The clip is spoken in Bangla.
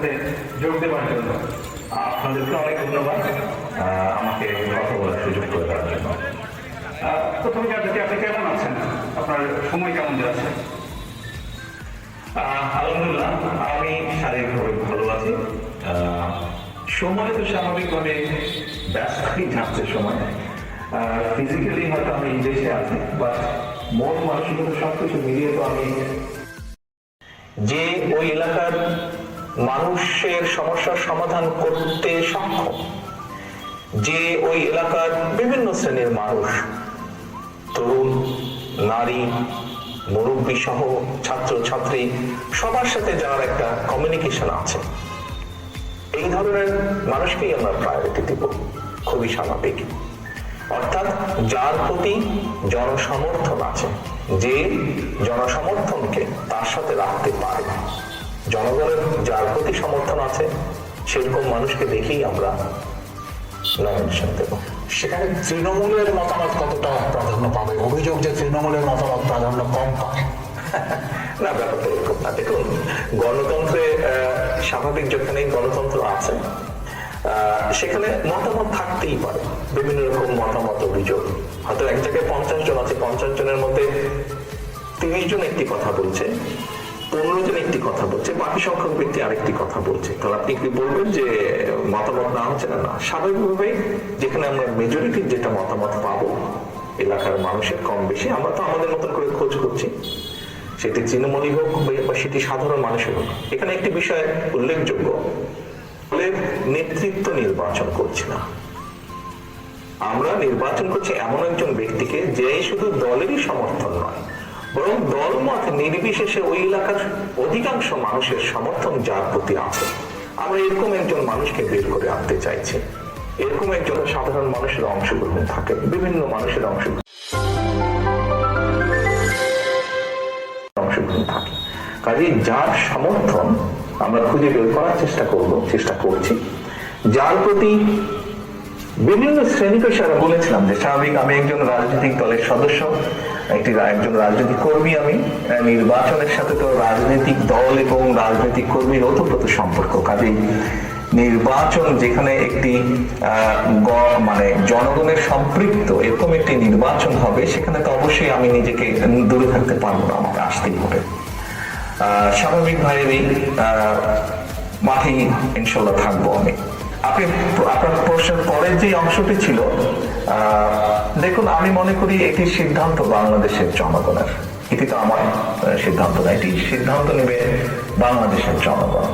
সাথে যোগ দেওয়ার জন্য। আপনাদেরকে অনেক ধন্যবাদ আমাকে কথা বলার সুযোগ করে দেওয়ার জন্য। প্রথমে জানতে আপনি কেমন আছেন, আপনার সময় কেমন যাচ্ছে? আলহামদুলিল্লাহ, আমি শারীরিকভাবে ভালো আছি। সময় তো স্বাভাবিকভাবে ব্যস্তই যাচ্ছে সময়। ফিজিক্যালি হয়তো আমি দেশে আছি, বাট মন মানসিকতা সবকিছু মিলিয়ে তো আমি যে ওই এলাকার মানুষের সমস্যার সমাধান করতে সক্ষম, যে ওই এলাকার বিভিন্ন শ্রেণীর মানুষ, তরুণ, নারী, মুরব্বী সহ ছাত্র ছাত্রী, সবার সাথে যার একটা কমিউনিকেশন আছে, এই ধরনের মানুষকেই আমরা প্রায়োরিটি দিব। খুবই স্বাভাবিক। অর্থাৎ যার প্রতি জনসমর্থন আছে, যে জনসমর্থনকে তার সাথে রাখতে পারে, জনগণের যার প্রতি সমর্থন আছে, সেরকম মানুষকে দেখেই আমরা নমিনেশন দেব। সেখানে তৃণমূলের মতামত কতটা প্রাধান্য পাবে? অভিযোগ যে তৃণমূলের মতামত প্রাধান্য কম পায়। না, ব্যাপারটা এরকম না। দেখুন, গণতন্ত্রে স্বাভাবিক যেখানেই গণতন্ত্র আছে সেখানে মতামত থাকতেই পারে, বিভিন্ন রকম মতামত, অভিযোগ। হয়তো এক জায়গায় 50 জন আছে, 50 জনের মধ্যে 30 জন একটি কথা বলছে, 15 জন একটি কথা বলছে, বাকি সংখ্যক ব্যক্তি আরেকটি কথা বলছে। তাহলে আপনি কি বলবেন যে মতামত না হচ্ছে? না, স্বাভাবিকভাবে যেখানে আমরা মেজরিটির যেটা মতামত পাবো এলাকার মানুষের কম বেশি, আমরা তো আমাদের মতন করে খোঁজ করছি, সেটি তৃণমূলই হোক বা সেটি সাধারণ মানুষের হোক। এখানে একটি বিষয় উল্লেখযোগ্য, নেতৃত্ব নির্বাচন করছি না, আমরা নির্বাচন করছি এমন একজন ব্যক্তিকে যে শুধু দলেরই সমর্থন নয়, বরং দলমত নির্বিশেষে ওই এলাকার অধিকাংশ মানুষের সমর্থন যার প্রতি আছে, আমরা এরকম একজন মানুষকে বের করে আনতে চাইছি। এরকম একজন সাধারণ মানুষের অংশগ্রহণ থাকে, বিভিন্ন মানুষের অংশগ্রহণ থাকে। কাজে যার সমর্থন আমরা খুঁজে বের করার চেষ্টা করছি, যার প্রতি বিভিন্ন শ্রেণী পেশারা। বলেছিলাম যে স্বাভাবিক, আমি একজন রাজনৈতিক দলের সদস্য, একজন রাজনৈতিক কর্মী। আমি নির্বাচনের সাথে তো রাজনৈতিক দল এবং রাজনৈতিক কর্মীর ওতপ্রোত সম্পর্ক। কাজেই নির্বাচন যেখানে একটি মানে জনগণের সম্পৃক্ত এরকম একটি নির্বাচন হবে, সেখানে তো অবশ্যই আমি নিজেকে দূরে থাকতে পারবো না, আমাকে আসতেই হবে। স্বাভাবিকভাবেই মাঠেই ইনশাল্লাহ থাকবো আমি। আপনার প্রশ্নের পরের যে অংশটি ছিল, দেখুন, আমি মনে করি এটির সিদ্ধান্ত বাংলাদেশের জনগণের। এটি তো আমার সিদ্ধান্ত না, এটি সিদ্ধান্ত নেবে বাংলাদেশের জনগণ।